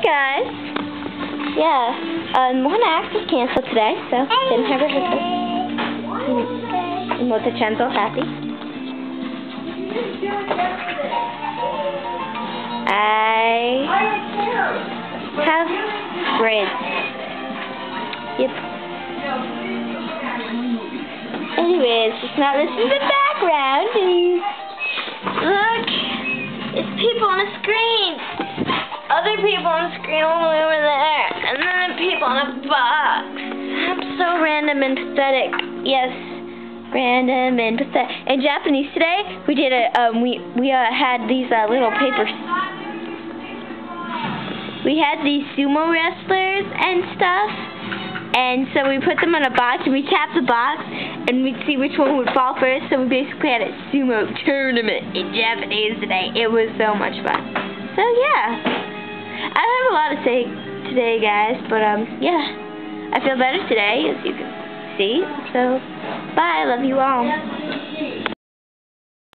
guys. Yeah, one act was canceled today, so didn't have rehearsal. Motocenzo happy. I have grids. Yep. Anyways, just not listen to the background. Look, it's people on the screen. Other people on the screen all the way over there. And then the people on the box. I'm so random and pathetic. Yes, random and pathetic. In Japanese today, we did we had these little papers. We had these sumo wrestlers and stuff. And so we put them on a box, and we tapped the box, and we'd see which one would fall first. So we basically had a sumo tournament in Japanese today. It was so much fun. So yeah, I don't have a lot to say today, guys, but yeah, I feel better today, as you can see. So bye, I love you all.